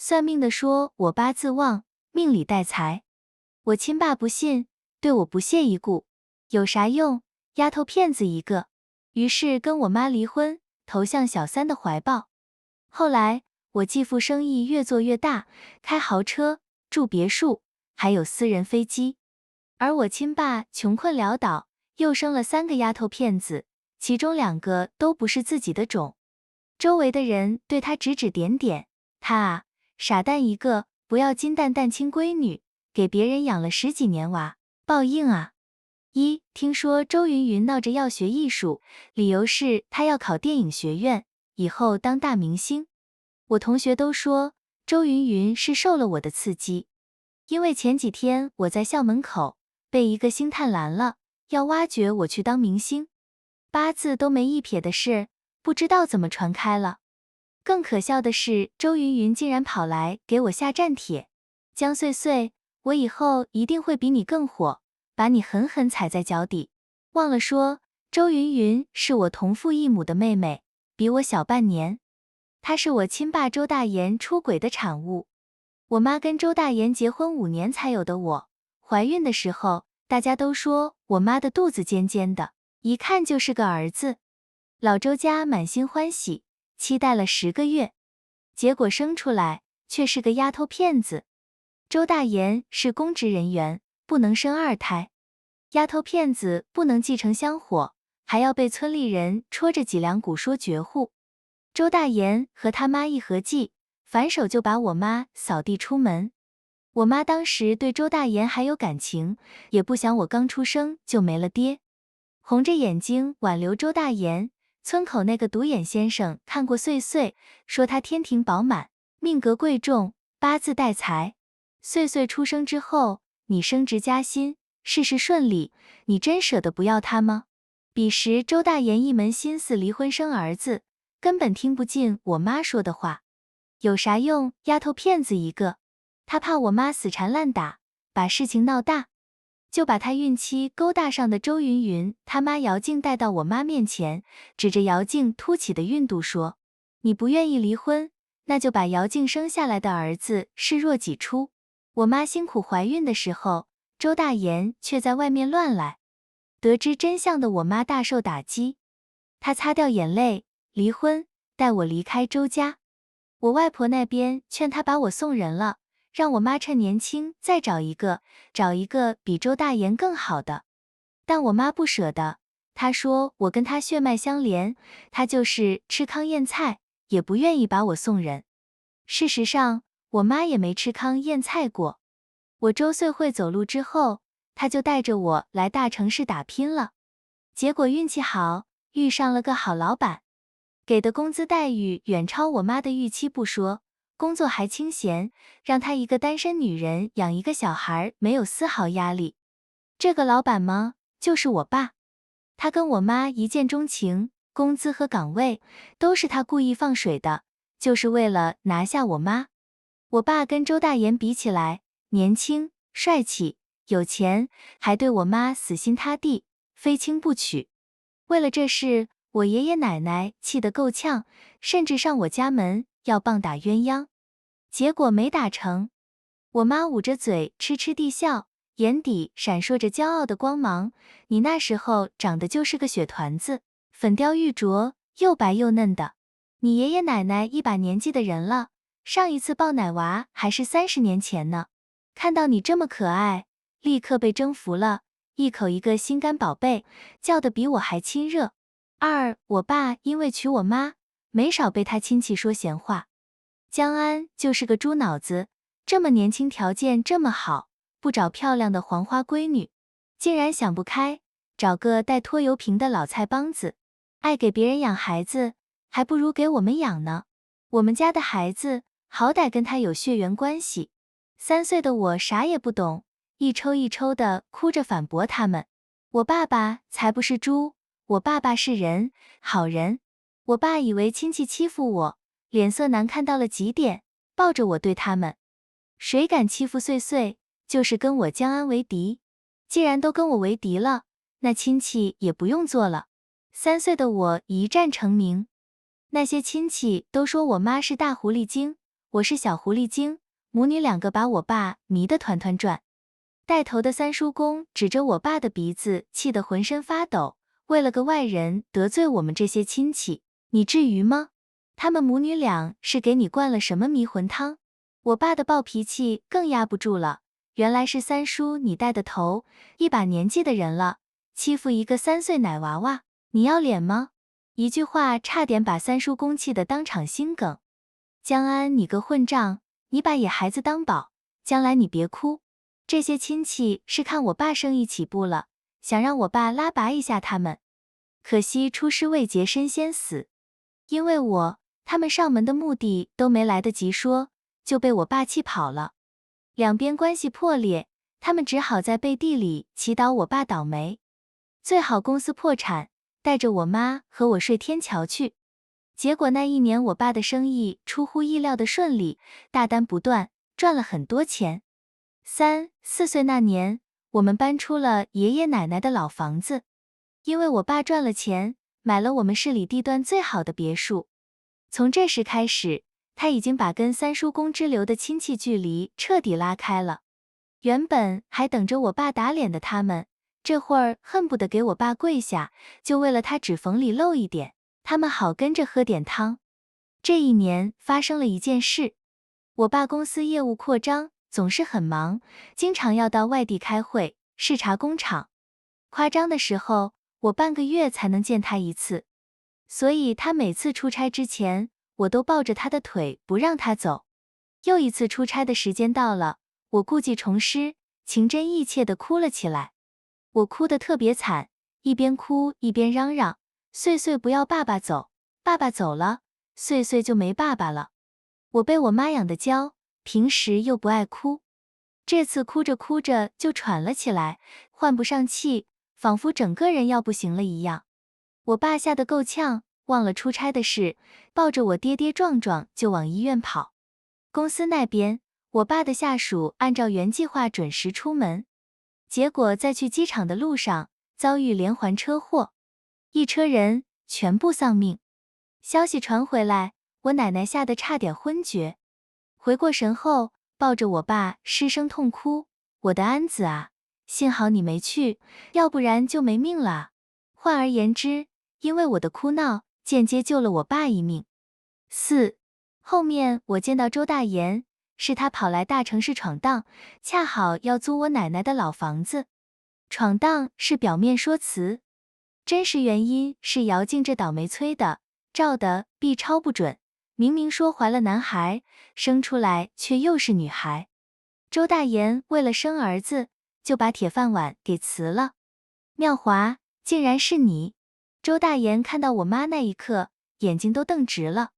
算命的说我八字旺，命里带财。我亲爸不信，对我不屑一顾，有啥用？丫头片子一个。于是跟我妈离婚，投向小三的怀抱。后来我继父生意越做越大，开豪车，住别墅，还有私人飞机。而我亲爸穷困潦倒，又生了3个丫头片子，其中2个都不是自己的种。周围的人对他指指点点，他啊，傻蛋一个，不要金蛋蛋亲闺女，给别人养了10几年娃，报应啊！听说周云云闹着要学艺术，理由是她要考电影学院，以后当大明星。我同学都说周云云是受了我的刺激，因为前几天我在校门口被一个星探拦了，要挖掘我去当明星。8字都没一撇的事，不知道怎么传开了。更可笑的是，周云云竟然跑来给我下战帖，江穗穗，我以后一定会比你更火，把你狠狠踩在脚底。忘了说，周云云是我同父异母的妹妹，比我小半年。她是我亲爸周大言出轨的产物。我妈跟周大言结婚5年才有的我，怀孕的时候，大家都说我妈的肚子尖尖的，一看就是个儿子。老周家满心欢喜，期待了10个月，结果生出来却是个丫头片子。周大言是公职人员，不能生2胎。丫头片子不能继承香火，还要被村里人戳着脊梁骨说绝户。周大言和他妈一合计，反手就把我妈扫地出门。我妈当时对周大言还有感情，也不想我刚出生就没了爹，红着眼睛挽留周大言。村口那个独眼先生看过穗穗，说他天庭饱满，命格贵重，8字带财。穗穗出生之后，你升职加薪，事事顺利，你真舍得不要他吗？彼时周大言一门心思离婚生儿子，根本听不进我妈说的话。有啥用？丫头片子一个。他怕我妈死缠烂打，把事情闹大，就把他孕期勾搭上的周云云他妈姚静带到我妈面前，指着姚静凸起的孕肚说，你不愿意离婚，那就把姚静生下来的儿子视若己出。我妈辛苦怀孕的时候，周大言却在外面乱来。得知真相的我妈大受打击，她擦掉眼泪，离婚，带我离开周家。我外婆那边劝她把我送人了，让我妈趁年轻再找一个比周大言更好的。但我妈不舍得，她说我跟她血脉相连，她就是吃糠咽菜，也不愿意把我送人。事实上，我妈也没吃糠咽菜过。我周岁会走路之后，她就带着我来大城市打拼了。结果运气好，遇上了个好老板，给的工资待遇远超我妈的预期不说，工作还清闲，让她一个单身女人养一个小孩没有丝毫压力。这个老板吗？就是我爸。他跟我妈一见钟情，工资和岗位都是他故意放水的，就是为了拿下我妈。我爸跟周大言比起来，年轻、帅气、有钱，还对我妈死心塌地，非亲不娶。为了这事，我爷爷奶奶气得够呛，甚至上我家门要棒打鸳鸯。结果没打成，我妈捂着嘴痴痴地笑，眼底闪烁着骄傲的光芒。你那时候长得就是个雪团子，粉雕玉琢，又白又嫩的。你爷爷奶奶一把年纪的人了，上一次抱奶娃还是30年前呢。看到你这么可爱，立刻被征服了，一口一个心肝宝贝，叫得比我还亲热。我爸因为娶我妈，没少被他亲戚说闲话。江安就是个猪脑子，这么年轻，条件这么好，不找漂亮的黄花闺女，竟然想不开，找个带拖油瓶的老菜帮子，爱给别人养孩子，还不如给我们养呢。我们家的孩子好歹跟他有血缘关系。3岁的我啥也不懂，一抽一抽的哭着反驳他们。我爸爸才不是猪，我爸爸是人，好人。我爸以为亲戚欺负我，脸色难看到了极点，抱着我对他们，谁敢欺负穗穗，就是跟我江安为敌。既然都跟我为敌了，那亲戚也不用做了。3岁的我一战成名，那些亲戚都说我妈是大狐狸精，我是小狐狸精，母女两个把我爸迷得团团转。带头的三叔公指着我爸的鼻子，气得浑身发抖。为了个外人得罪我们这些亲戚，你至于吗？他们母女俩是给你灌了什么迷魂汤？我爸的暴脾气更压不住了。原来是三叔你带的头，一把年纪的人了，欺负一个3岁奶娃娃，你要脸吗？一句话差点把三叔公气得当场心梗。江安，你个混账，你把野孩子当宝，将来你别哭。这些亲戚是看我爸生意起步了，想让我爸拉拔一下他们。可惜出师未捷身先死，因为他们上门的目的都没来得及说，就被我爸气跑了。两边关系破裂，他们只好在背地里祈祷我爸倒霉，最好公司破产，带着我妈和我睡天桥去。结果那一年我爸的生意出乎意料的顺利，大单不断，赚了很多钱。3、4岁那年，我们搬出了爷爷奶奶的老房子，因为我爸赚了钱，买了我们市里地段最好的别墅。从这时开始，他已经把跟三叔公之流的亲戚距离彻底拉开了。原本还等着我爸打脸的他们，这会儿恨不得给我爸跪下，就为了他指缝里漏一点，他们好跟着喝点汤。这一年发生了一件事，我爸公司业务扩张，总是很忙，经常要到外地开会，视察工厂。夸张的时候，我半个月才能见他一次，所以他每次出差之前，我都抱着他的腿不让他走。又一次出差的时间到了，我故技重施，情真意切地哭了起来。我哭得特别惨，一边哭一边嚷嚷：岁岁不要爸爸走，爸爸走了，岁岁就没爸爸了。我被我妈养得娇，平时又不爱哭，这次哭着哭着就喘了起来，换不上气，仿佛整个人要不行了一样。我爸吓得够呛，忘了出差的事，抱着我跌跌撞撞就往医院跑。公司那边，我爸的下属按照原计划准时出门，结果在去机场的路上遭遇连环车祸，一车人全部丧命。消息传回来，我奶奶吓得差点昏厥。回过神后，抱着我爸失声痛哭：我的安子啊，幸好你没去，要不然就没命了啊。换而言之，因为我的哭闹，间接救了我爸一命。4. 后面我见到周大言，是他跑来大城市闯荡，恰好要租我奶奶的老房子。闯荡是表面说辞，真实原因是姚静这倒霉催的，照的 B 超不准，明明说怀了男孩，生出来却又是女孩。周大言为了生儿子，就把铁饭碗给辞了。妙华，竟然是你！周大言看到我妈那一刻，眼睛都瞪直了。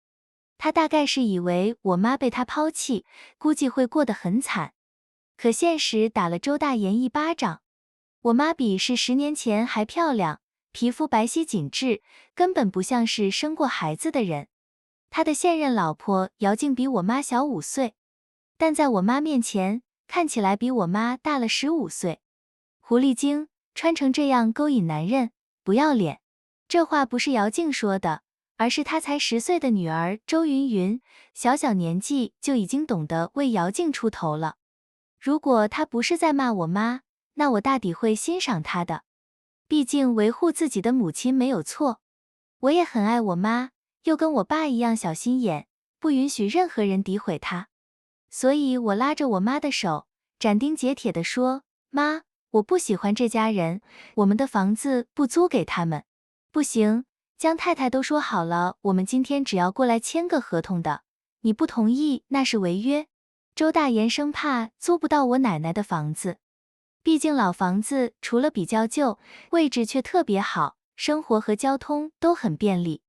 他大概是以为我妈被他抛弃，估计会过得很惨。可现实打了周大言一巴掌。我妈比是10年前还漂亮，皮肤白皙紧致，根本不像是生过孩子的人。他的现任老婆姚静比我妈小5岁，但在我妈面前看起来比我妈大了15岁。狐狸精，穿成这样勾引男人，不要脸。这话不是姚静说的，而是她才10岁的女儿周云云，小小年纪就已经懂得为姚静出头了。如果她不是在骂我妈，那我大抵会欣赏她的。毕竟维护自己的母亲没有错。我也很爱我妈，又跟我爸一样小心眼，不允许任何人诋毁她。所以我拉着我妈的手，斩钉截铁地说：妈，我不喜欢这家人，我们的房子不租给他们。不行，江太太都说好了，我们今天只要过来签个合同的，你不同意那是违约。周大言生怕租不到我奶奶的房子，毕竟老房子除了比较旧，位置却特别好，生活和交通都很便利。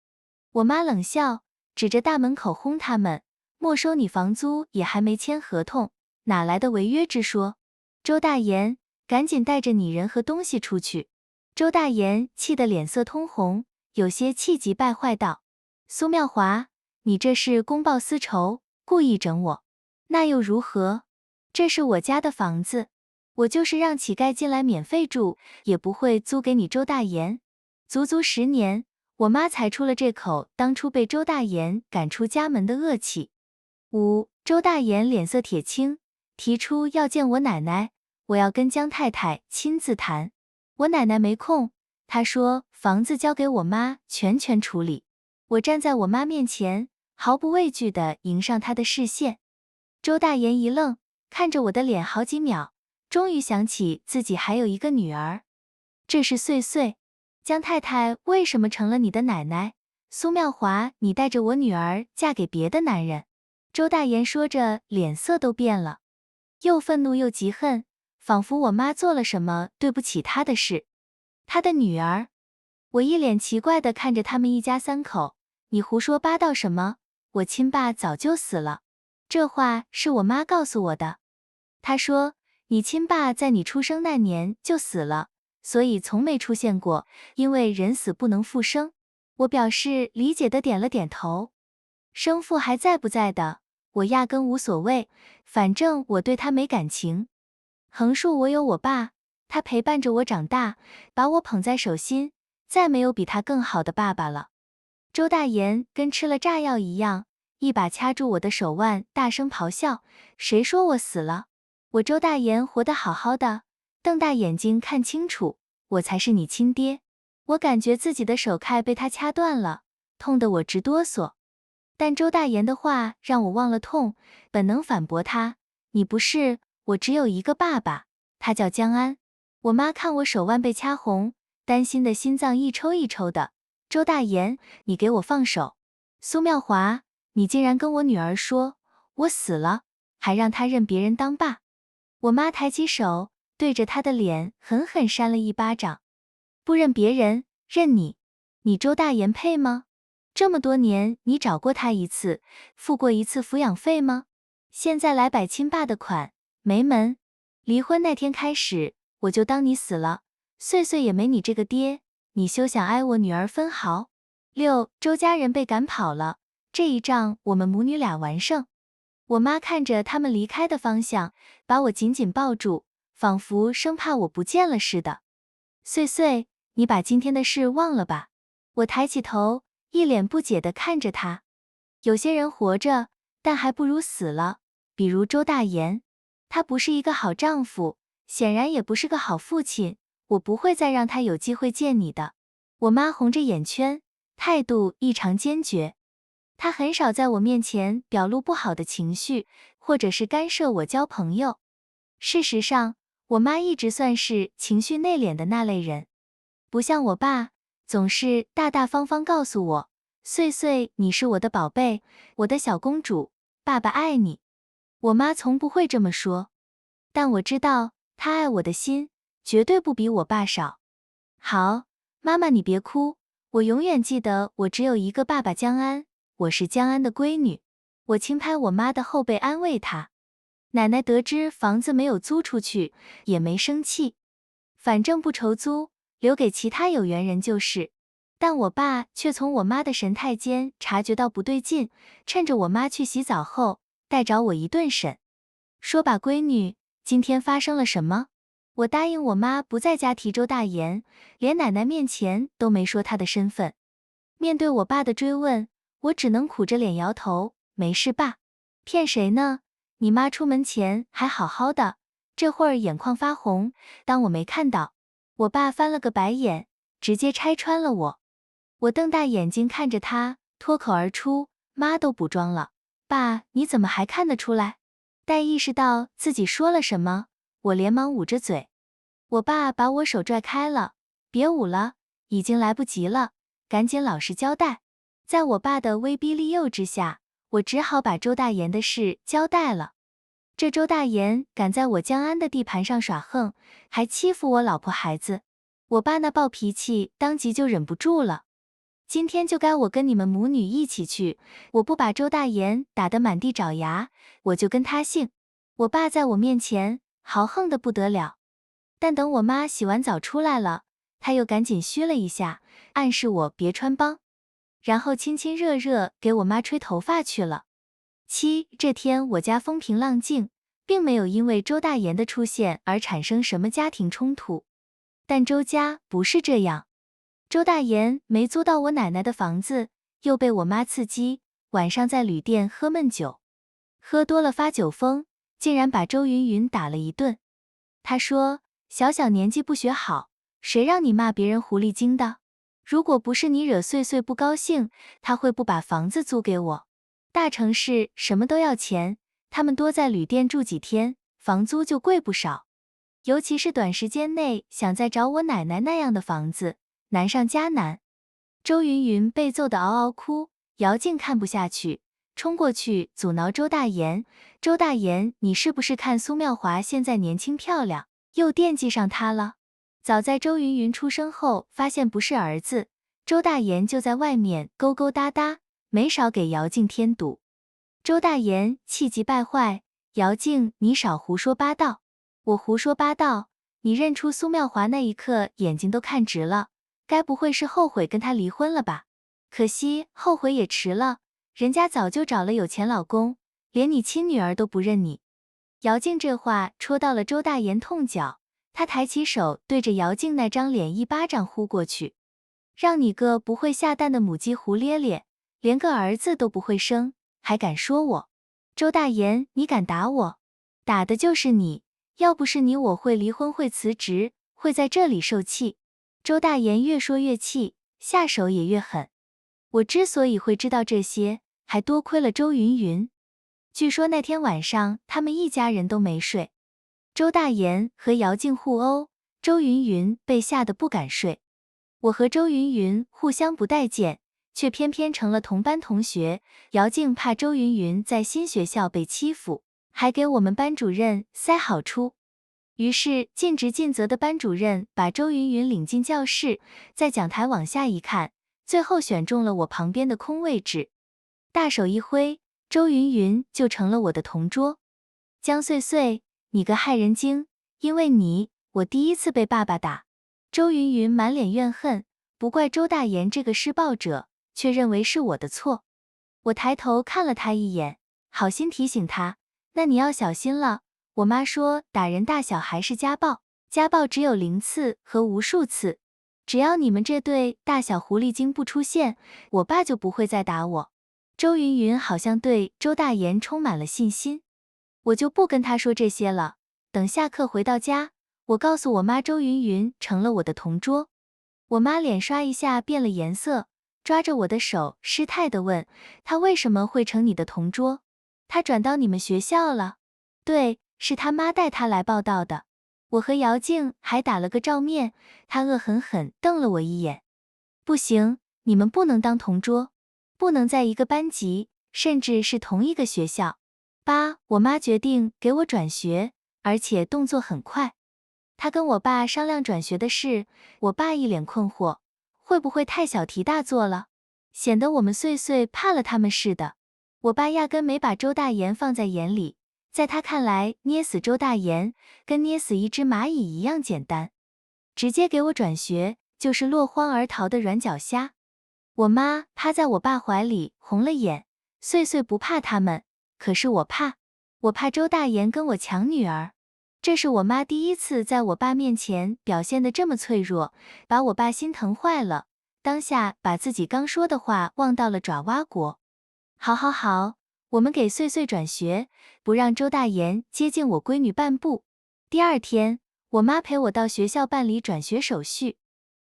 我妈冷笑，指着大门口轰他们：没收你房租也还没签合同，哪来的违约之说？周大言，赶紧带着你人和东西出去。周大言气得脸色通红，有些气急败坏道：苏妙华，你这是公报私仇，故意整我。那又如何？这是我家的房子，我就是让乞丐进来免费住，也不会租给你周大言。足足10年，我妈才出了这口当初被周大言赶出家门的恶气。5. 周大爷脸色铁青，提出要见我奶奶，我要跟江太太亲自谈。我奶奶没空，她说房子交给我妈全权处理。我站在我妈面前，毫不畏惧地迎上她的视线。周大爷一愣，看着我的脸好几秒，终于想起自己还有一个女儿。这是岁岁，江太太为什么成了你的奶奶？苏妙华，你带着我女儿嫁给别的男人。周大爷说着，脸色都变了，又愤怒又嫉恨，仿佛我妈做了什么对不起他的事。他的女儿。我一脸奇怪地看着他们一家三口，你胡说八道什么？我亲爸早就死了。这话是我妈告诉我的。她说，你亲爸在你出生那年就死了，所以从没出现过，因为人死不能复生。我表示理解的点了点头。生父还在不在的，我压根无所谓，反正我对他没感情。横竖我有我爸，他陪伴着我长大，把我捧在手心，再没有比他更好的爸爸了。周大爷跟吃了炸药一样，一把掐住我的手腕，大声咆哮，谁说我死了？我周大爷活得好好的，瞪大眼睛看清楚，我才是你亲爹。我感觉自己的手铠被他掐断了，痛得我直哆嗦。但周大爷的话让我忘了痛，本能反驳他，你不是，我只有一个爸爸，他叫江安。我妈看我手腕被掐红，担心的心脏一抽一抽的。周大爷，你给我放手！苏妙华，你竟然跟我女儿说我死了，还让她认别人当爸。我妈抬起手，对着他的脸狠狠扇了一巴掌。不认别人，认你。你周大爷配吗？这么多年你找过他一次，付过一次抚养费吗？现在来摆亲爸的款，没门。离婚那天开始，我就当你死了，岁岁也没你这个爹，你休想挨我女儿分毫。6. 周家人被赶跑了，这一仗我们母女俩完胜。我妈看着他们离开的方向，把我紧紧抱住，仿佛生怕我不见了似的。岁岁，你把今天的事忘了吧。我抬起头，一脸不解地看着他。有些人活着，但还不如死了，比如周大言，他不是一个好丈夫，显然也不是个好父亲，我不会再让他有机会见你的。我妈红着眼圈，态度异常坚决。她很少在我面前表露不好的情绪，或者是干涉我交朋友。事实上，我妈一直算是情绪内敛的那类人，不像我爸，总是大大方方告诉我，岁岁，你是我的宝贝，我的小公主，爸爸爱你。我妈从不会这么说，但我知道，她爱我的心，绝对不比我爸少。好，妈妈你别哭，我永远记得我只有一个爸爸江安，我是江安的闺女。我轻拍我妈的后背安慰她。奶奶得知房子没有租出去，也没生气，反正不愁租，留给其他有缘人就是。但我爸却从我妈的神态间察觉到不对劲，趁着我妈去洗澡后，带着我一顿审。说吧，闺女，今天发生了什么？我答应我妈不在家提周大言，连奶奶面前都没说他的身份。面对我爸的追问，我只能苦着脸摇头，没事爸。骗谁呢？你妈出门前还好好的，这会儿眼眶发红，当我没看到。我爸翻了个白眼，直接拆穿了我。我瞪大眼睛看着他，脱口而出，妈都补妆了，爸你怎么还看得出来？待意识到自己说了什么，我连忙捂着嘴。我爸把我手拽开了，别捂了，已经来不及了，赶紧老实交代。在我爸的威逼利诱之下，我只好把周大言的事交代了。这周大言敢在我江安的地盘上耍横，还欺负我老婆孩子，我爸那暴脾气当即就忍不住了。今天就该我跟你们母女一起去，我不把周大言打得满地找牙，我就跟他姓。我爸在我面前豪横得不得了，但等我妈洗完澡出来了，他又赶紧嘘了一下，暗示我别穿帮，然后亲亲热热给我妈吹头发去了。这天我家风平浪静，并没有因为周大言的出现而产生什么家庭冲突。但周家不是这样，周大言没租到我奶奶的房子，又被我妈刺激，晚上在旅店喝闷酒。喝多了发酒疯，竟然把周云云打了一顿。他说，小小年纪不学好，谁让你骂别人狐狸精的？如果不是你惹岁岁不高兴，他会不把房子租给我？大城市什么都要钱，他们多在旅店住几天，房租就贵不少。尤其是短时间内想再找我奶奶那样的房子，难上加难。周云云被揍得嗷嗷哭，姚静看不下去，冲过去阻挠周大言。周大言，你是不是看苏妙华现在年轻漂亮，又惦记上她了？早在周云云出生后，发现不是儿子，周大言就在外面勾勾搭搭，没少给姚静添堵。周大言气急败坏，姚静，你少胡说八道。我胡说八道？你认出苏妙华那一刻眼睛都看直了，该不会是后悔跟他离婚了吧？可惜后悔也迟了，人家早就找了有钱老公，连你亲女儿都不认你。姚静这话戳到了周大言痛脚，他抬起手对着姚静那张脸一巴掌呼过去，让你个不会下蛋的母鸡胡咧咧，连个儿子都不会生，还敢说我？周大言，你敢打我？打的就是你，要不是你，我会离婚，会辞职，会在这里受气。周大言越说越气，下手也越狠。我之所以会知道这些，还多亏了周云云。据说那天晚上他们一家人都没睡，周大言和姚静互殴，周云云被吓得不敢睡。我和周云云互相不待见，却偏偏成了同班同学。姚静怕周云云在新学校被欺负，还给我们班主任塞好处。于是尽职尽责的班主任把周云云领进教室，在讲台往下一看，最后选中了我旁边的空位置，大手一挥，周云云就成了我的同桌。江穗穗，你个害人精，因为你，我第一次被爸爸打。周云云满脸怨恨，不怪周大言这个施暴者，却认为是我的错。我抬头看了他一眼，好心提醒他，那你要小心了。我妈说打人大小还是家暴，家暴只有0次和无数次，只要你们这对大小狐狸精不出现，我爸就不会再打我。周云云好像对周大言充满了信心，我就不跟他说这些了。等下课回到家，我告诉我妈周云云成了我的同桌。我妈脸刷一下变了颜色，抓着我的手失态地问，她为什么会成你的同桌？她转到你们学校了？对，是他妈带她来报道的。我和姚静还打了个照面，她恶狠狠瞪了我一眼。不行，你们不能当同桌，不能在一个班级，甚至是同一个学校。我妈决定给我转学，而且动作很快。她跟我爸商量转学的事，我爸一脸困惑，会不会太小题大做了，显得我们穗穗怕了他们似的。我爸压根没把周大言放在眼里，在他看来，捏死周大言跟捏死一只蚂蚁一样简单，直接给我转学就是落荒而逃的软脚虾。我妈趴在我爸怀里红了眼，穗穗不怕他们，可是我怕周大言跟我抢女儿。这是我妈第一次在我爸面前表现得这么脆弱，把我爸心疼坏了，当下把自己刚说的话忘到了爪哇国。好，我们给穗穗转学，不让周大言接近我闺女半步。第二天，我妈陪我到学校办理转学手续，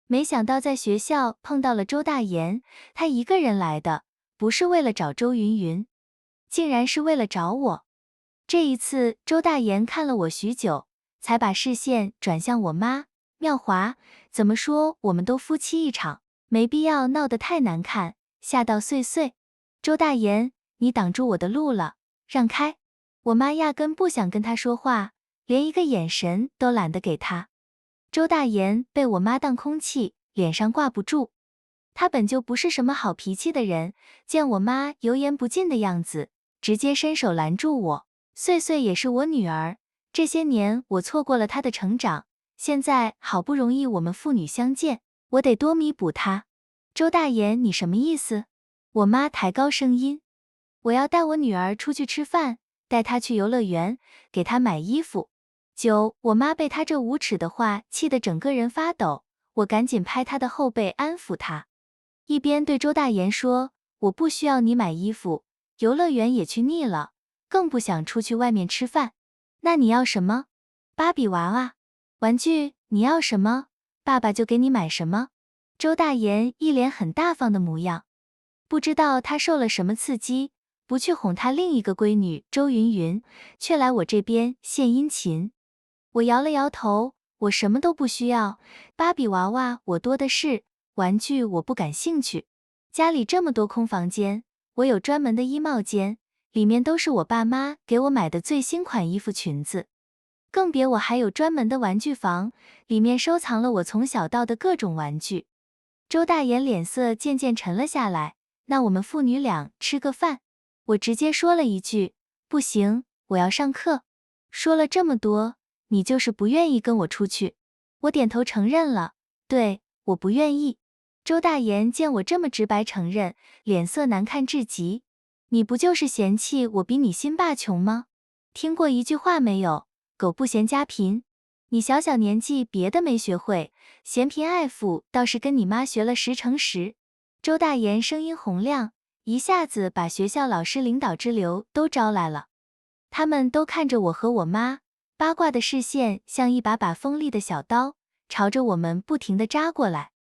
没想到在学校碰到了周大言，他一个人来的，不是为了找周云云，竟然是为了找我。这一次，周大言看了我许久，才把视线转向我妈。妙华，怎么说我们都夫妻一场，没必要闹得太难看，吓到穗穗。周大言，你挡住我的路了，让开。我妈压根不想跟他说话，连一个眼神都懒得给他。周大言被我妈当空气，脸上挂不住。他本就不是什么好脾气的人，见我妈油盐不进的样子，直接伸手拦住我。穗穗也是我女儿，这些年我错过了她的成长，现在好不容易我们父女相见，我得多弥补她。周大言，你什么意思？我妈抬高声音，我要带我女儿出去吃饭，带她去游乐园，给她买衣服。我妈被她这无耻的话气得整个人发抖，我赶紧拍她的后背安抚她，一边对周大言说，我不需要你买衣服，游乐园也去腻了，更不想出去外面吃饭。那你要什么？芭比娃娃？玩具？你要什么？爸爸就给你买什么。周大言一脸很大方的模样，不知道他受了什么刺激，不去哄他另一个闺女周云云，却来我这边献殷勤。我摇了摇头，我什么都不需要，芭比娃娃我多的是，玩具我不感兴趣。家里这么多空房间，我有专门的衣帽间，里面都是我爸妈给我买的最新款衣服裙子。更别我还有专门的玩具房，里面收藏了我从小到的各种玩具。周大言脸色渐渐沉了下来，那我们父女俩吃个饭。我直接说了一句，不行，我要上课。说了这么多，你就是不愿意跟我出去。我点头承认了，对，我不愿意。周大言见我这么直白承认，脸色难看至极。你不就是嫌弃我比你新爸穷吗？听过一句话没有？狗不嫌家贫。你小小年纪别的没学会，嫌贫爱富倒是跟你妈学了10乘10。周大言声音洪亮，一下子把学校老师领导之流都招来了。他们都看着我和我妈，八卦的视线像一把把锋利的小刀，朝着我们不停地扎过来。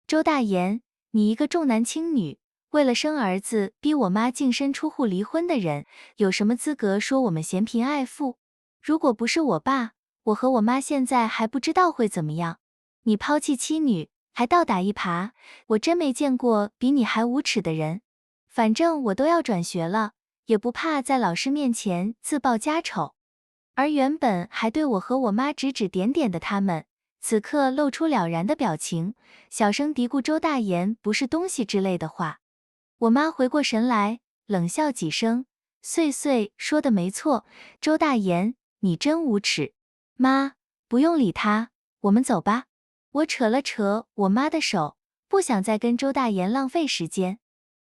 周大言，你一个重男轻女，为了生儿子逼我妈净身出户离婚的人，有什么资格说我们嫌贫爱富？如果不是我爸，我和我妈现在还不知道会怎么样。你抛弃妻女，还倒打一耙，我真没见过比你还无耻的人。反正我都要转学了，也不怕在老师面前自曝家丑。而原本还对我和我妈指指点点的他们，此刻露出了然的表情，小声嘀咕周大言不是东西之类的话。我妈回过神来，冷笑几声，碎碎说的没错，周大言，你真无耻。妈，不用理他，我们走吧。我扯了扯我妈的手，不想再跟周大言浪费时间。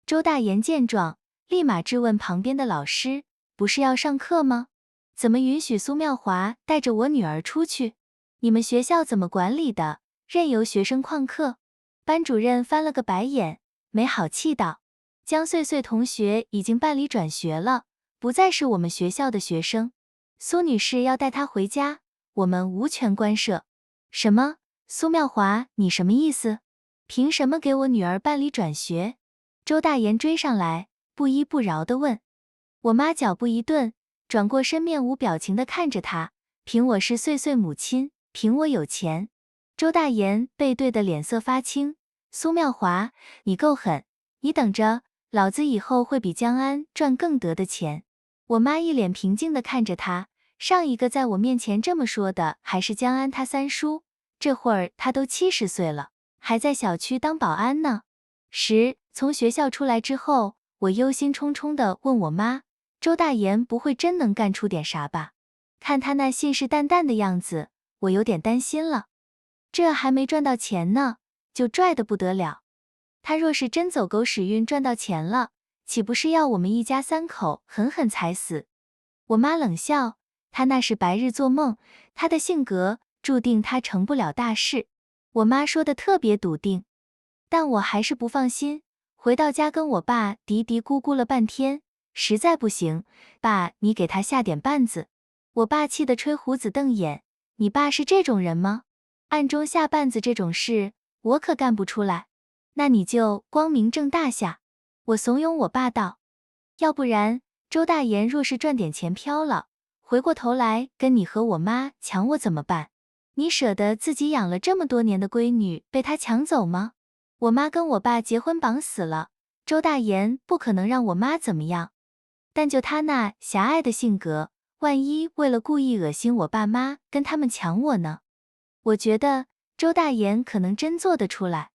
周大言见状，立马质问旁边的老师，不是要上课吗？怎么允许苏妙华带着我女儿出去？你们学校怎么管理的？任由学生旷课？班主任翻了个白眼，没好气道，江穗穗同学已经办理转学了，不再是我们学校的学生。苏女士要带她回家，我们无权干涉。什么？苏妙华，你什么意思？凭什么给我女儿办理转学？周大言追上来，不依不饶地问。我妈脚步一顿，转过身面无表情地看着他，凭我是穗穗母亲，凭我有钱。周大言背对的脸色发青，苏妙华，你够狠，你等着，老子以后会比江安赚更多的钱。我妈一脸平静地看着他，上一个在我面前这么说的还是江安他三叔，这会儿他都70岁了，还在小区当保安呢。从学校出来之后，我忧心忡忡地问我妈，周大言不会真能干出点啥吧？看他那信誓旦旦的样子，我有点担心了。这还没赚到钱呢，就拽得不得了。他若是真走狗屎运赚到钱了，岂不是要我们一家3口狠狠踩死？我妈冷笑，他那是白日做梦，他的性格注定他成不了大事。我妈说的特别笃定，但我还是不放心。回到家跟我爸嘀嘀咕咕了半天，实在不行，爸，你给他下点绊子。我爸气得吹胡子瞪眼，你爸是这种人吗？暗中下绊子这种事，我可干不出来。那你就光明正大下。我怂恿我爸道，要不然周大言若是赚点钱飘了，回过头来跟你和我妈抢我怎么办？你舍得自己养了这么多年的闺女被他抢走吗？我妈跟我爸结婚绑死了，周大言不可能让我妈怎么样。但就他那狭隘的性格，万一为了故意恶心我爸妈跟他们抢我呢？我觉得周大言可能真做得出来。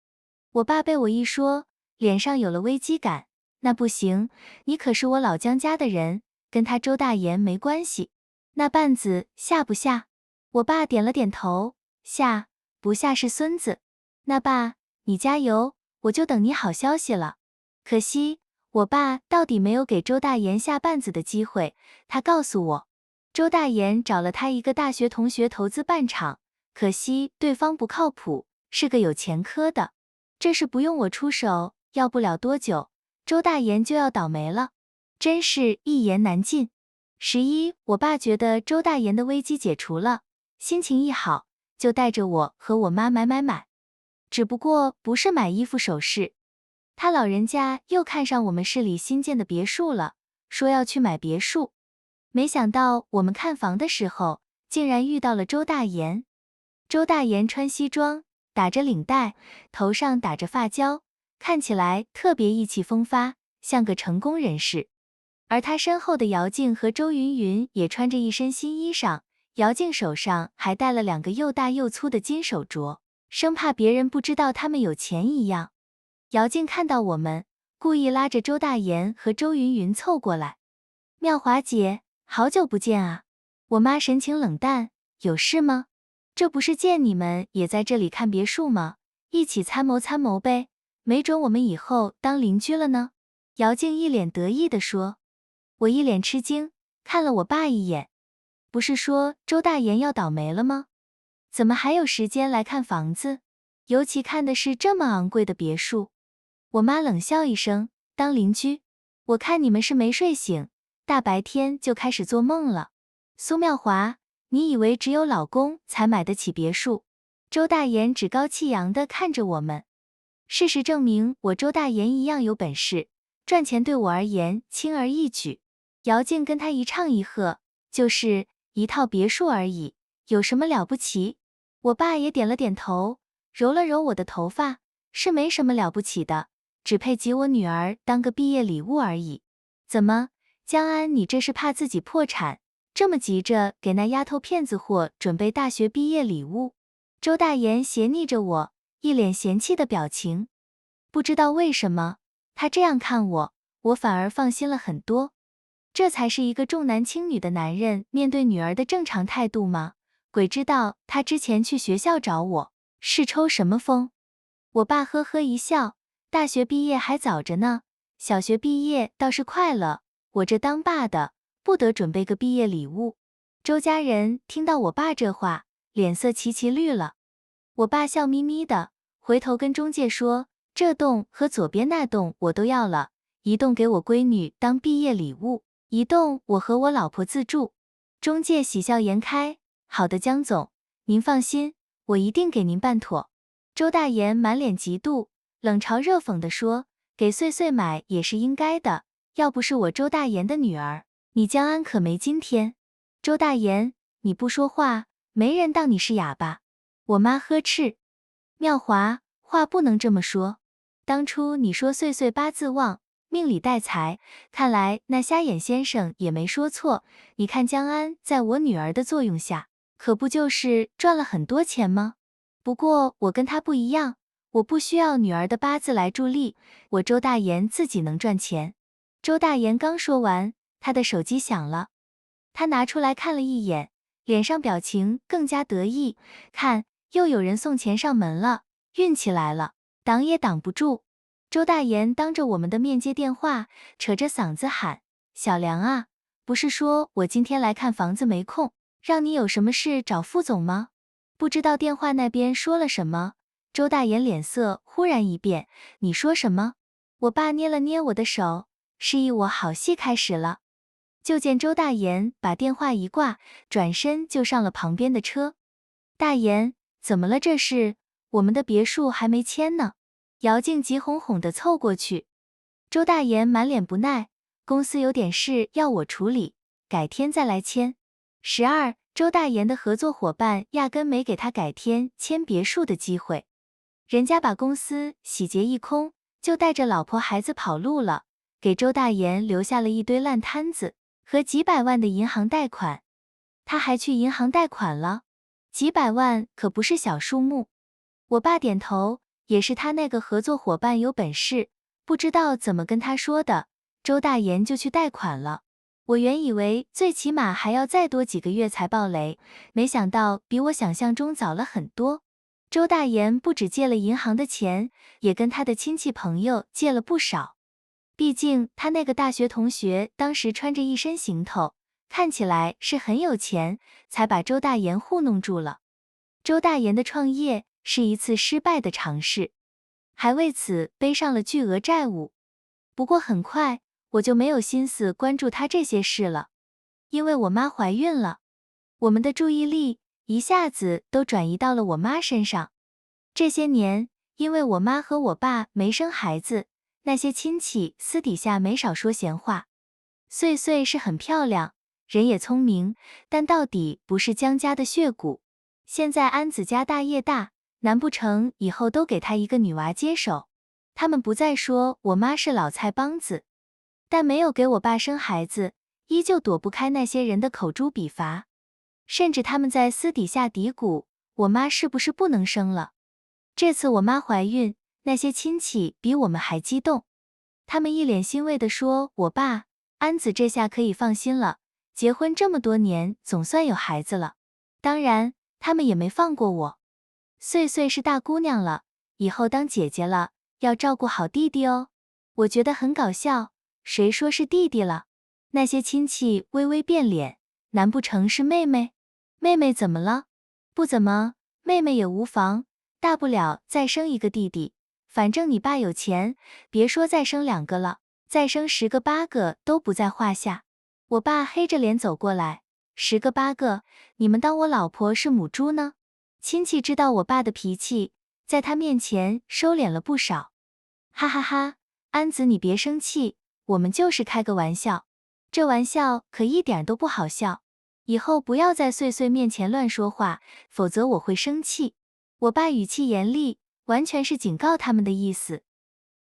我爸被我一说，脸上有了危机感。那不行，你可是我老江家的人，跟他周大言没关系。那绊子下不下？我爸点了点头，下，不下是孙子。那爸，你加油，我就等你好消息了。可惜，我爸到底没有给周大言下绊子的机会。他告诉我，周大言找了他一个大学同学投资办厂，可惜对方不靠谱，是个有前科的。这是不用我出手，要不了多久，周大言就要倒霉了。真是一言难尽。11，我爸觉得周大言的危机解除了，心情一好，就带着我和我妈买。只不过不是买衣服首饰，他老人家又看上我们市里新建的别墅了，说要去买别墅。没想到我们看房的时候，竟然遇到了周大言。周大言穿西装，打着领带，头上打着发胶，看起来特别意气风发，像个成功人士。而他身后的姚静和周云云也穿着一身新衣裳，姚静手上还戴了2个又大又粗的金手镯，生怕别人不知道他们有钱一样。姚静看到我们，故意拉着周大言和周云云凑过来。妙华姐，好久不见啊。我妈神情冷淡，有事吗？这不是见你们也在这里看别墅吗？一起参谋呗，没准我们以后当邻居了呢。姚静一脸得意地说。我一脸吃惊，看了我爸一眼。不是说周大言要倒霉了吗？怎么还有时间来看房子？尤其看的是这么昂贵的别墅。我妈冷笑一声，当邻居？我看你们是没睡醒，大白天就开始做梦了。苏妙华，你以为只有老公才买得起别墅？周大言趾高气扬地看着我们。事实证明，我周大言一样有本事，赚钱对我而言轻而易举。姚静跟他一唱一和，就是一套别墅而已，有什么了不起？我爸也点了点头，揉了揉我的头发，是没什么了不起的，只配给我女儿当个毕业礼物而已。怎么，江安，你这是怕自己破产，这么急着给那丫头骗子货准备大学毕业礼物？周大言斜睨着我，一脸嫌弃的表情。不知道为什么，他这样看我，我反而放心了很多。这才是一个重男轻女的男人面对女儿的正常态度吗？鬼知道他之前去学校找我，是抽什么风？我爸呵呵一笑，大学毕业还早着呢，小学毕业倒是快了，我这当爸的不得准备个毕业礼物。周家人听到我爸这话，脸色齐齐绿了。我爸笑眯眯的，回头跟中介说，这栋和左边那栋我都要了，一栋给我闺女当毕业礼物，一栋我和我老婆自住。中介喜笑颜开，好的，江总，您放心，我一定给您办妥。周大言满脸嫉妒，冷嘲热讽地说，给岁岁买也是应该的，要不是我周大言的女儿，你江安可没今天。周大言，你不说话，没人当你是哑巴。我妈呵斥。妙华，话不能这么说。当初你说岁岁八字旺，命里带财，看来那瞎眼先生也没说错。你看江安在我女儿的作用下，可不就是赚了很多钱吗？不过我跟他不一样，我不需要女儿的八字来助力，我周大言自己能赚钱。周大言刚说完，他的手机响了，他拿出来看了一眼，脸上表情更加得意，看，又有人送钱上门了，运气来了，挡也挡不住。周大言当着我们的面接电话，扯着嗓子喊，小梁啊，不是说我今天来看房子没空，让你有什么事找副总吗？不知道电话那边说了什么，周大言脸色忽然一变，你说什么？我爸捏了捏我的手，示意我好戏开始了。就见周大言把电话一挂，转身就上了旁边的车。大言，怎么了这是？我们的别墅还没签呢。姚静急哄哄地凑过去。周大言满脸不耐，公司有点事要我处理，改天再来签。12，周大言的合作伙伴压根没给他改天签别墅的机会，人家把公司洗劫一空，就带着老婆孩子跑路了，给周大言留下了一堆烂摊子和几百万的银行贷款。他还去银行贷款了，几百万可不是小数目。我爸点头，也是他那个合作伙伴有本事，不知道怎么跟他说的，周大言就去贷款了。我原以为最起码还要再多几个月才爆雷，没想到比我想象中早了很多。周大言不只借了银行的钱，也跟他的亲戚朋友借了不少。毕竟他那个大学同学当时穿着一身行头，看起来是很有钱，才把周大言糊弄住了。周大言的创业是一次失败的尝试，还为此背上了巨额债务。不过很快我就没有心思关注他这些事了。因为我妈怀孕了。我们的注意力一下子都转移到了我妈身上。这些年，因为我妈和我爸没生孩子，那些亲戚私底下没少说闲话。穗穗是很漂亮，人也聪明，但到底不是江家的血骨。现在安子家大业大，难不成以后都给她一个女娃接手？他们不再说我妈是老菜帮子，但没有给我爸生孩子，依旧躲不开那些人的口诛笔伐。甚至他们在私底下嘀咕，我妈是不是不能生了？这次我妈怀孕，那些亲戚比我们还激动。他们一脸欣慰地说，我爸，安子这下可以放心了，结婚这么多年，总算有孩子了。当然，他们也没放过我。穗穗是大姑娘了，以后当姐姐了，要照顾好弟弟哦。我觉得很搞笑，谁说是弟弟了？那些亲戚微微变脸，难不成是妹妹？妹妹怎么了？不怎么，妹妹也无妨，大不了再生一个弟弟。反正你爸有钱，别说再生2个了，再生10个8个都不在话下。我爸黑着脸走过来，10个8个，你们当我老婆是母猪呢？亲戚知道我爸的脾气，在他面前收敛了不少。哈哈哈，安子你别生气，我们就是开个玩笑，这玩笑可一点都不好笑。以后不要在穗穗面前乱说话，否则我会生气。我爸语气严厉，完全是警告他们的意思。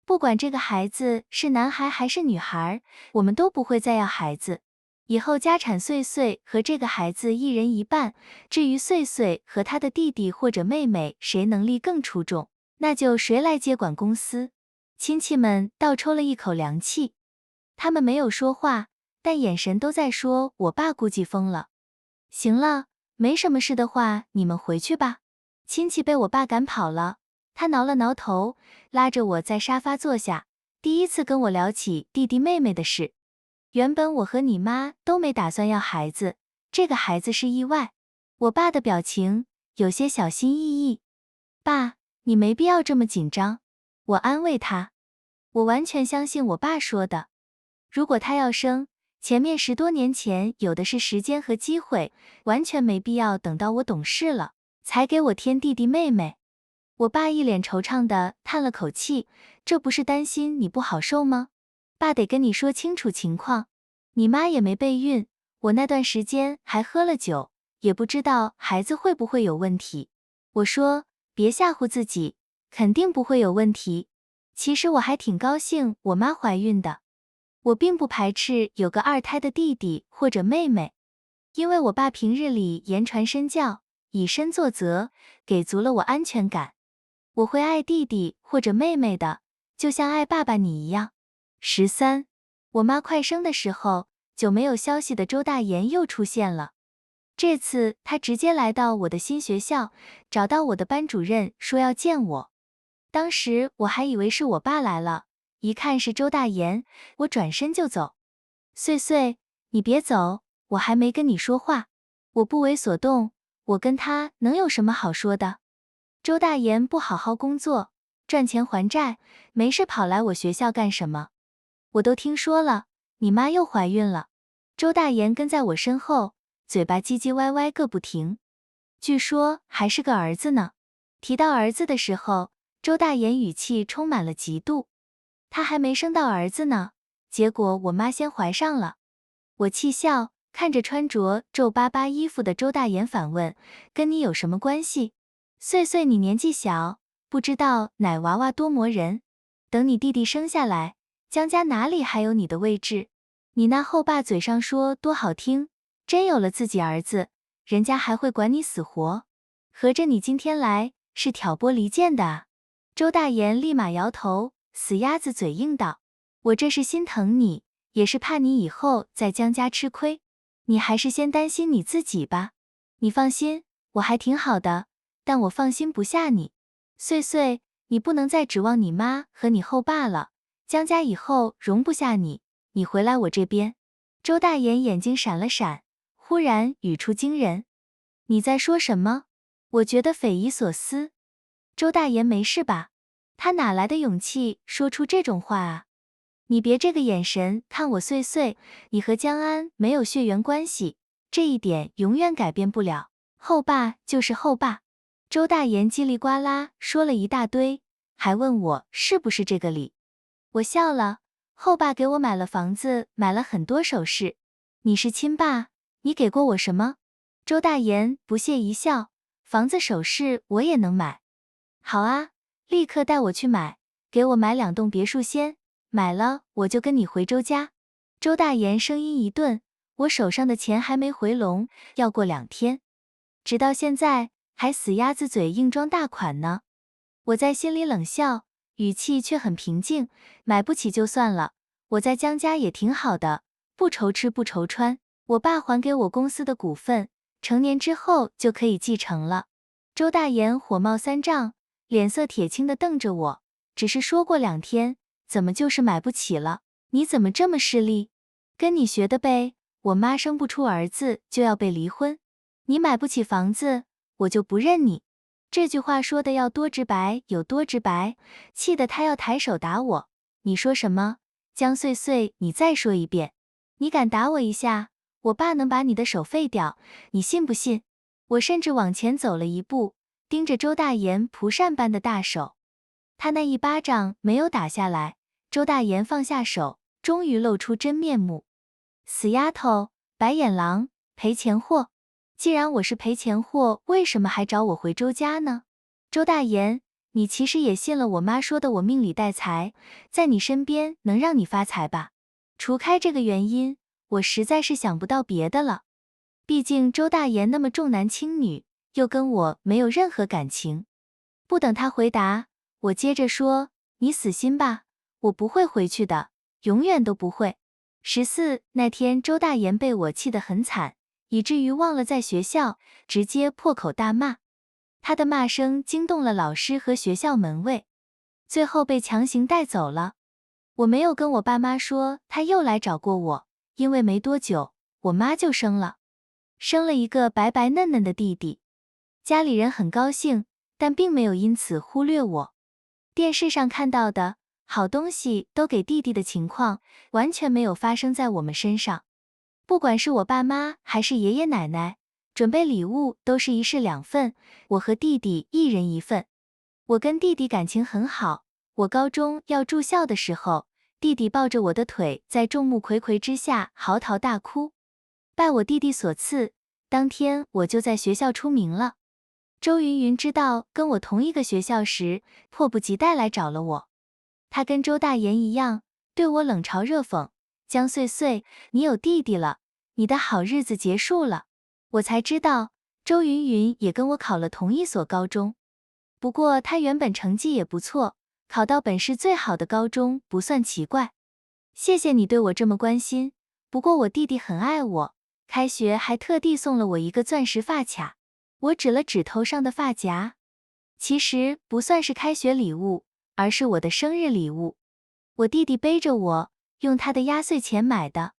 不管这个孩子是男孩还是女孩，我们都不会再要孩子。以后家产穗穗和这个孩子一人一半，至于穗穗和他的弟弟或者妹妹谁能力更出众，那就谁来接管公司。亲戚们倒抽了一口凉气，他们没有说话，但眼神都在说我爸估计疯了。行了，没什么事的话，你们回去吧。亲戚被我爸赶跑了，他挠了挠头，拉着我在沙发坐下，第一次跟我聊起弟弟妹妹的事。原本我和你妈都没打算要孩子，这个孩子是意外。我爸的表情有些小心翼翼。爸，你没必要这么紧张。我安慰他，我完全相信我爸说的。如果他要生，前面10多年前有的是时间和机会，完全没必要等到我懂事了，才给我添弟弟妹妹。我爸一脸惆怅地叹了口气，这不是担心你不好受吗？爸得跟你说清楚情况，你妈也没备孕，我那段时间还喝了酒，也不知道孩子会不会有问题。我说，别吓唬自己，肯定不会有问题。其实我还挺高兴我妈怀孕的，我并不排斥有个2胎的弟弟或者妹妹，因为我爸平日里言传身教，以身作则，给足了我安全感。我会爱弟弟或者妹妹的，就像爱爸爸你一样。13，我妈快生的时候，久没有消息的周大言又出现了。这次他直接来到我的新学校，找到我的班主任说要见我。当时我还以为是我爸来了，一看是周大言，我转身就走。穗穗，你别走，我还没跟你说话。我不为所动，我跟他能有什么好说的？周大言不好好工作，赚钱还债，没事跑来我学校干什么？我都听说了，你妈又怀孕了。周大言跟在我身后，嘴巴唧唧歪歪个不停。据说还是个儿子呢。提到儿子的时候，周大言语气充满了嫉妒。他还没生到儿子呢，结果我妈先怀上了。我气笑，看着穿着皱巴巴衣服的周大言反问，跟你有什么关系？穗穗你年纪小，不知道奶娃娃多磨人，等你弟弟生下来，江家哪里还有你的位置？你那后爸嘴上说多好听，真有了自己儿子，人家还会管你死活？合着你今天来是挑拨离间的啊？周大言立马摇头，死鸭子嘴硬道，我这是心疼你，也是怕你以后在江家吃亏，你还是先担心你自己吧。你放心，我还挺好的，但我放心不下你。穗穗，你不能再指望你妈和你后爸了，江家以后容不下你，你回来我这边。周大言眼睛闪了闪，忽然语出惊人，你在说什么？我觉得匪夷所思。周大言没事吧？他哪来的勇气说出这种话啊？你别这个眼神看我岁岁，你和江安没有血缘关系，这一点永远改变不了。后爸就是后爸。周大言叽里呱啦说了一大堆，还问我是不是这个理。我笑了，后爸给我买了房子，买了很多首饰。你是亲爸，你给过我什么？周大言不屑一笑，房子首饰我也能买。好啊，立刻带我去买，给我买2栋别墅先，买了我就跟你回周家。周大言声音一顿，我手上的钱还没回笼，要过2天。直到现在还死鸭子嘴硬装大款呢。我在心里冷笑，语气却很平静，买不起就算了，我在江家也挺好的，不愁吃不愁穿，我爸还给我公司的股份，成年之后就可以继承了。周大言火冒三丈，脸色铁青地瞪着我，只是说过2天，怎么就是买不起了？你怎么这么势利？跟你学的呗，我妈生不出儿子就要被离婚，你买不起房子，我就不认你。这句话说的要多直白有多直白，气得他要抬手打我。你说什么？江岁岁，你再说一遍。你敢打我一下，我爸能把你的手废掉，你信不信？我甚至往前走了一步，盯着周大言蒲扇般的大手。他那一巴掌没有打下来，周大言放下手，终于露出真面目。死丫头，白眼狼，赔钱货。既然我是赔钱货，为什么还找我回周家呢？周大言，你其实也信了我妈说的我命里带财，在你身边能让你发财吧？除开这个原因，我实在是想不到别的了。毕竟周大言那么重男轻女，又跟我没有任何感情。不等他回答，我接着说，你死心吧，我不会回去的，永远都不会。14那天周大言被我气得很惨，以至于忘了在学校，直接破口大骂。他的骂声惊动了老师和学校门卫，最后被强行带走了。我没有跟我爸妈说他又来找过我，因为没多久，我妈就生了一个白白嫩嫩的弟弟。家里人很高兴，但并没有因此忽略我。电视上看到的好东西都给弟弟的情况，完全没有发生在我们身上。不管是我爸妈还是爷爷奶奶，准备礼物都是1式2份，我和弟弟1人1份。我跟弟弟感情很好，我高中要住校的时候，弟弟抱着我的腿在众目睽睽之下嚎啕大哭。拜我弟弟所赐，当天我就在学校出名了。周云云知道跟我同一个学校时，迫不及待来找了我。她跟周大言一样，对我冷嘲热讽，江岁岁，你有弟弟了，你的好日子结束了。我才知道，周云云也跟我考了同一所高中。不过她原本成绩也不错，考到本市最好的高中不算奇怪。谢谢你对我这么关心，不过我弟弟很爱我，开学还特地送了我一个钻石发卡。我指了指头上的发夹，其实不算是开学礼物，而是我的生日礼物。我弟弟背着我，用他的压岁钱买的。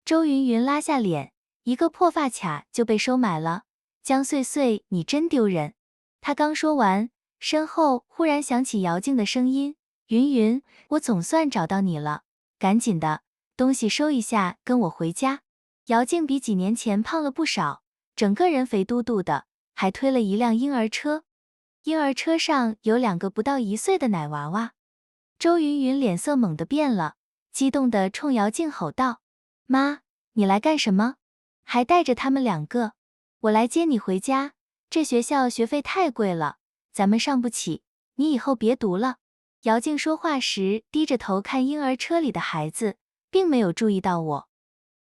周云云拉下脸，一个破发卡就被收买了。江岁岁，你真丢人。他刚说完，身后忽然响起姚静的声音，云云，我总算找到你了，赶紧的，东西收一下，跟我回家。姚静比几年前胖了不少，整个人肥嘟嘟的，还推了一辆婴儿车。婴儿车上有2个不到1岁的奶娃娃。周云云脸色猛地变了，激动地冲姚静吼道，妈，你来干什么？还带着他们2个？我来接你回家，这学校学费太贵了，咱们上不起，你以后别读了。姚静说话时低着头看婴儿车里的孩子，并没有注意到我，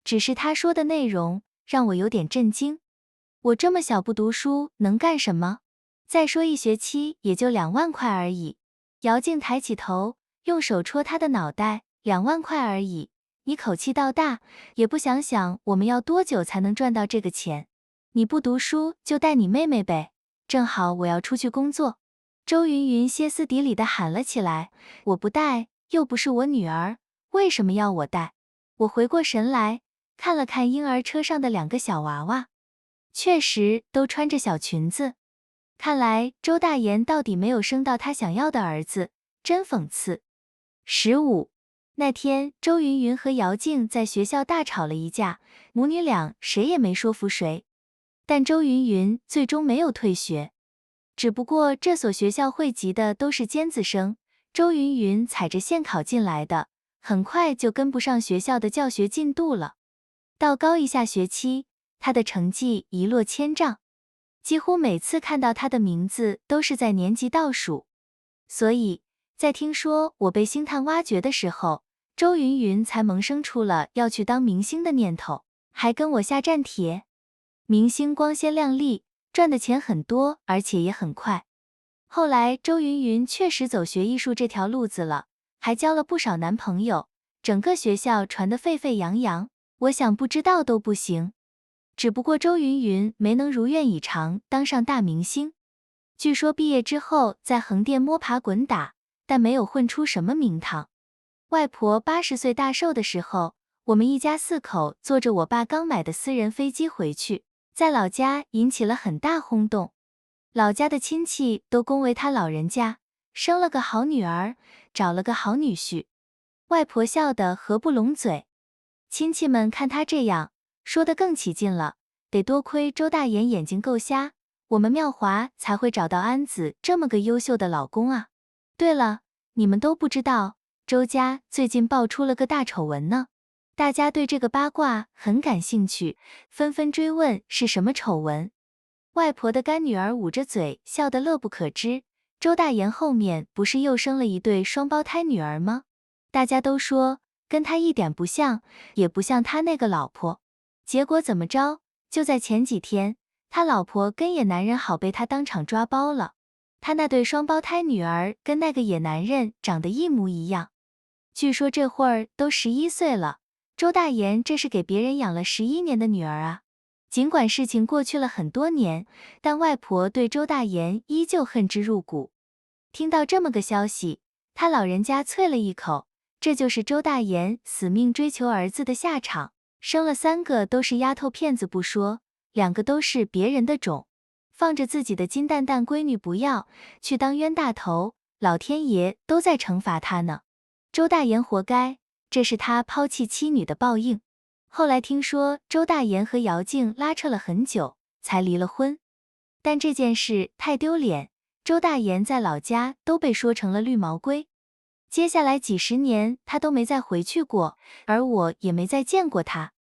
只是她说的内容让我有点震惊。我这么小不读书能干什么？再说1学期也就2万块而已。姚静抬起头，用手戳他的脑袋，2万块而已，你口气倒大，也不想想我们要多久才能赚到这个钱。你不读书就带你妹妹呗，正好我要出去工作。周云云歇斯底里地喊了起来，我不带，又不是我女儿，为什么要我带？我回过神来，看了看婴儿车上的2个小娃娃，确实都穿着小裙子。看来周大言到底没有生到他想要的儿子，真讽刺。15那天，周云云和姚静在学校大吵了一架，母女俩谁也没说服谁。但周云云最终没有退学，只不过这所学校汇集的都是尖子生，周云云踩着线考进来的，很快就跟不上学校的教学进度了。到高一下学期，她的成绩一落千丈，几乎每次看到她的名字都是在年级倒数。所以，在听说我被星探挖掘的时候，周云云才萌生出了要去当明星的念头，还跟我下战帖。明星光鲜亮丽，赚的钱很多，而且也很快。后来周云云确实走学艺术这条路子了，还交了不少男朋友，整个学校传得沸沸扬扬，我想不知道都不行。只不过周云云没能如愿以偿当上大明星，据说毕业之后在横店摸爬滚打，但没有混出什么名堂。外婆80岁大寿的时候，我们一家4口坐着我爸刚买的私人飞机回去，在老家引起了很大轰动。老家的亲戚都恭维他老人家生了个好女儿，找了个好女婿。外婆笑得合不拢嘴，亲戚们看他这样，说得更起劲了，得多亏周大爷眼睛够瞎，我们妙华才会找到安子这么个优秀的老公啊。对了，你们都不知道，周家最近爆出了个大丑闻呢。大家对这个八卦很感兴趣，纷纷追问是什么丑闻。外婆的干女儿捂着嘴笑得乐不可支，周大言后面不是又生了一对双胞胎女儿吗？大家都说跟他一点不像，也不像他那个老婆。结果怎么着？就在前几天，他老婆跟野男人好被他当场抓包了。他那对双胞胎女儿跟那个野男人长得一模一样，据说这会儿都11岁了。周大言这是给别人养了11年的女儿啊。尽管事情过去了很多年，但外婆对周大言依旧恨之入骨。听到这么个消息，他老人家啐了一口，这就是周大言死命追求儿子的下场，生了3个都是丫头片子不说，2个都是别人的种，放着自己的金蛋蛋闺女不要，去当冤大头，老天爷都在惩罚他呢。周大言活该，这是他抛弃妻女的报应。后来听说周大言和姚静拉扯了很久，才离了婚。但这件事太丢脸，周大言在老家都被说成了绿毛龟。接下来几10年他都没再回去过，而我也没再见过他。